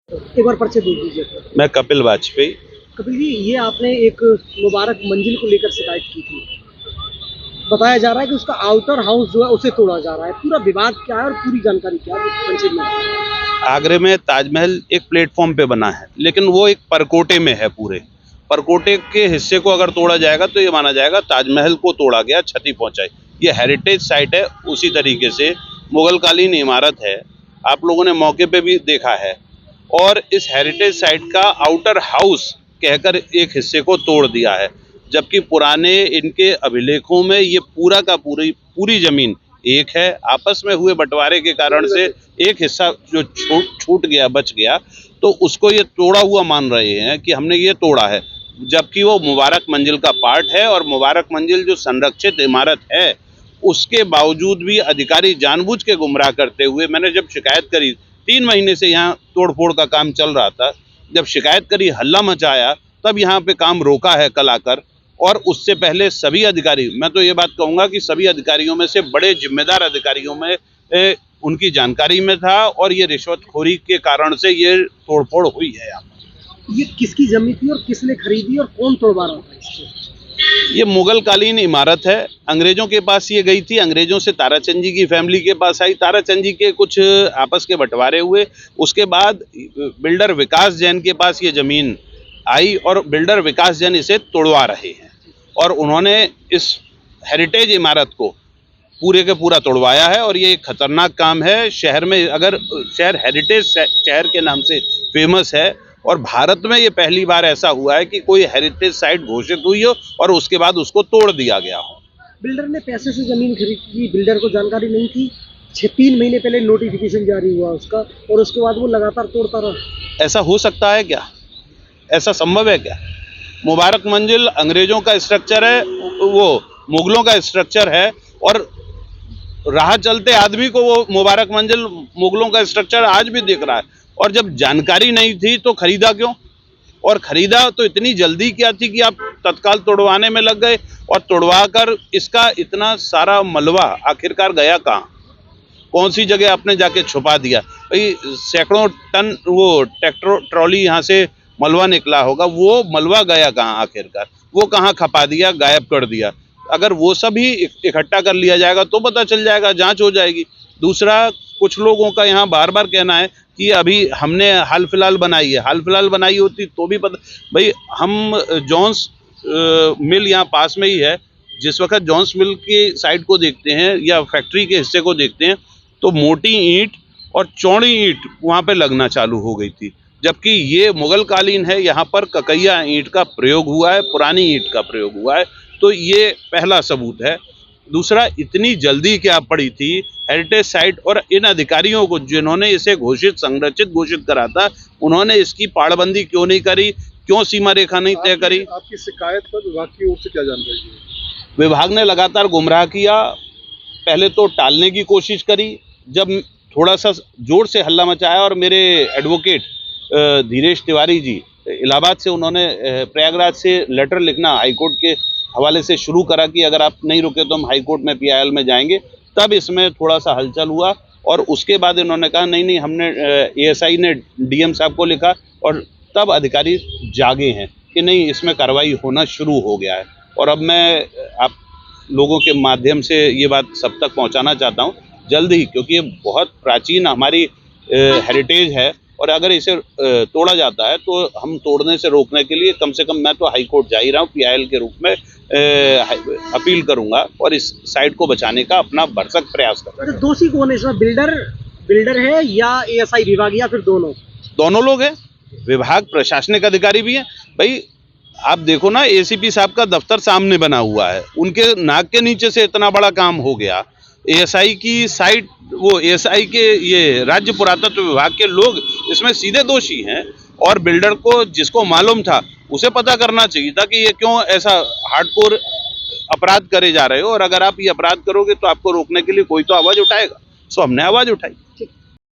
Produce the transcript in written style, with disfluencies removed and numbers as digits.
एक बार पर्चे दे दीजिए। मैं कपिल वाजपेयी। कपिल जी, ये आपने एक मुबारक मंजिल को लेकर शिकायत की थी। बताया जा रहा है कि उसका आउटर हाउस जो है उसे तोड़ा जा रहा है। पूरा विवाद क्या है और पूरी जानकारी क्या है मंजिल में? आगरे में ताजमहल एक प्लेटफॉर्म पे बना है, लेकिन वो एक परकोटे में है। पूरे परकोटे के हिस्से को अगर तोड़ा जाएगा तो ये माना जाएगा ताजमहल को तोड़ा गया, क्षति पहुंचाई। ये हेरिटेज साइट है। उसी तरीके से मुगल कालीन इमारत है, आप लोगों ने मौके पे भी देखा है। और इस हेरिटेज साइट का आउटर हाउस कहकर एक हिस्से को तोड़ दिया है, जबकि पुराने इनके अभिलेखों में ये पूरा का पूरी जमीन एक है। आपस में हुए बंटवारे के कारण से एक हिस्सा जो छूट गया, बच गया, तो उसको ये तोड़ा हुआ मान रहे हैं कि हमने ये तोड़ा है, जबकि वो मुबारक मंजिल का पार्ट है। और मुबारक मंजिल जो संरक्षित इमारत है, उसके बावजूद भी अधिकारी जानबूझ के गुमराह करते हुए, मैंने जब शिकायत करी, 3 महीने से यहाँ तोड़फोड़ का काम चल रहा था, जब शिकायत करी, हल्ला मचाया, तब यहाँ पे काम रोका है कल आकर। और उससे पहले सभी अधिकारी, मैं तो ये बात कहूँगा कि सभी अधिकारियों में से बड़े जिम्मेदार अधिकारियों में उनकी जानकारी में था, और ये रिश्वतखोरी के कारण से ये तोड़फोड़ हुई है। यहाँ ये किसकी जमीन थी और किसने खरीदी और कौन तोड़वा रहा था इसको? ये मुगल कालीन इमारत है, अंग्रेजों के पास ये गई थी, अंग्रेजों से ताराचंद जी की फैमिली के पास आई, ताराचंद जी के कुछ आपस के बंटवारे हुए, उसके बाद बिल्डर विकास जैन के पास ये जमीन आई और बिल्डर विकास जैन इसे तोड़वा रहे हैं। और उन्होंने इस हेरिटेज इमारत को पूरे के पूरा तोड़वाया है, और ये एक खतरनाक काम है। शहर में, अगर शहर हेरिटेज शहर के नाम से फेमस है, और भारत में ये पहली बार ऐसा हुआ है कि कोई हेरिटेज साइट घोषित हुई हो और उसके बाद उसको तोड़ दिया गया हो। बिल्डर ने पैसे से जमीन खरीदी, बिल्डर को जानकारी नहीं थी। 3 महीने पहले नोटिफिकेशन जारी हुआ उसका, और उसके बाद वो लगातार तोड़ता रहा। ऐसा हो सकता है क्या? ऐसा संभव है क्या? मुबारक मंजिल अंग्रेजों का स्ट्रक्चर है, वो मुगलों का स्ट्रक्चर है, और राह चलते आदमी को वो मुबारक मंजिल मुगलों का स्ट्रक्चर आज भी दिख रहा है। और जब जानकारी नहीं थी तो खरीदा क्यों? और खरीदा तो इतनी जल्दी क्या थी कि आप तत्काल तोड़वाने में लग गए, और तोड़वाकर इसका इतना सारा मलबा आखिरकार गया कहाँ? कौन सी जगह आपने जाके छुपा दिया? भाई सैकड़ों टन वो ट्रैक्टर ट्रॉली यहाँ से मलबा निकला होगा, वो मलबा गया कहाँ आखिरकार? वो कहाँ खपा दिया, गायब कर दिया? अगर वो सब ही इकट्ठा कर लिया जाएगा तो पता चल जाएगा, जांच हो जाएगी। दूसरा, कुछ लोगों का यहाँ बार बार कहना है कि अभी हमने हाल फिलहाल बनाई है। हाल फिलहाल बनाई होती तो भी पता, भाई हम जॉन्स मिल यहाँ पास में ही है, जिस वक्त जॉन्स मिल की साइड को देखते हैं या फैक्ट्री के हिस्से को देखते हैं, तो मोटी ईंट और चौड़ी ईंट वहाँ पे लगना चालू हो गई थी, जबकि ये मुगल कालीन है, यहाँ पर ककैया ईंट का प्रयोग हुआ है, पुरानी ईंट का प्रयोग हुआ है। तो ये पहला सबूत है। दूसरा, इतनी जल्दी क्या पड़ी थी हेरिटेज साइट, और इन अधिकारियों को जिन्होंने इसे घोषित संरक्षित घोषित करा था, उन्होंने इसकी पाड़बंदी क्यों नहीं करी? क्यों सीमा रेखा नहीं तय करी? आपकी शिकायत पर विभाग की ओर से क्या जानकारी दी? विभाग ने लगातार गुमराह किया। पहले तो टालने की कोशिश करी, जब थोड़ा सा जोर से हल्ला मचाया, और मेरे एडवोकेट धीरेश तिवारी जी इलाहाबाद से, उन्होंने प्रयागराज से लेटर लिखना हाईकोर्ट के हवाले से शुरू करा कि अगर आप नहीं रुके तो हम हाईकोर्ट में PIL में जाएंगे। तब इसमें थोड़ा सा हलचल हुआ, और उसके बाद इन्होंने कहा नहीं नहीं, हमने ASI ने DM साहब को लिखा, और तब अधिकारी जागे हैं कि नहीं, इसमें कार्रवाई होना शुरू हो गया है। और अब मैं आप लोगों के माध्यम से ये बात सब तक पहुंचाना चाहता हूं जल्द ही, क्योंकि ये बहुत प्राचीन हमारी हेरिटेज है, और अगर इसे तोड़ा जाता है तो हम तोड़ने से रोकने के लिए कम से कम मैं तो हाई कोर्ट जा ही रहा हूँ, PIL के रूप में अपील करूंगा, और इस साइट को बचाने का अपना भरसक प्रयास करूंगा। तो दोषी कौन है इसमें? बिल्डर है या ASI विभाग, या फिर दोनों? दोनों लोग हैं। विभाग प्रशासनिक अधिकारी भी हैं। भाई आप देखो ना, ACP साहब का दफ्तर सामने बना हुआ है, उनके नाक के नीचे से इतना बड़ा काम हो गया। ASI की साइट, वो ASI के ये राज्य पुरातत्व विभाग के लोग इसमें सीधे दोषी हैं, और बिल्डर को, जिसको मालूम था, उसे पता करना चाहिए था कि ये क्यों ऐसा हार्डकोर अपराध करे जा रहे हो, और अगर आप ये अपराध करोगे तो आपको रोकने के लिए कोई तो आवाज उठाएगा। सो हमने आवाज उठाई।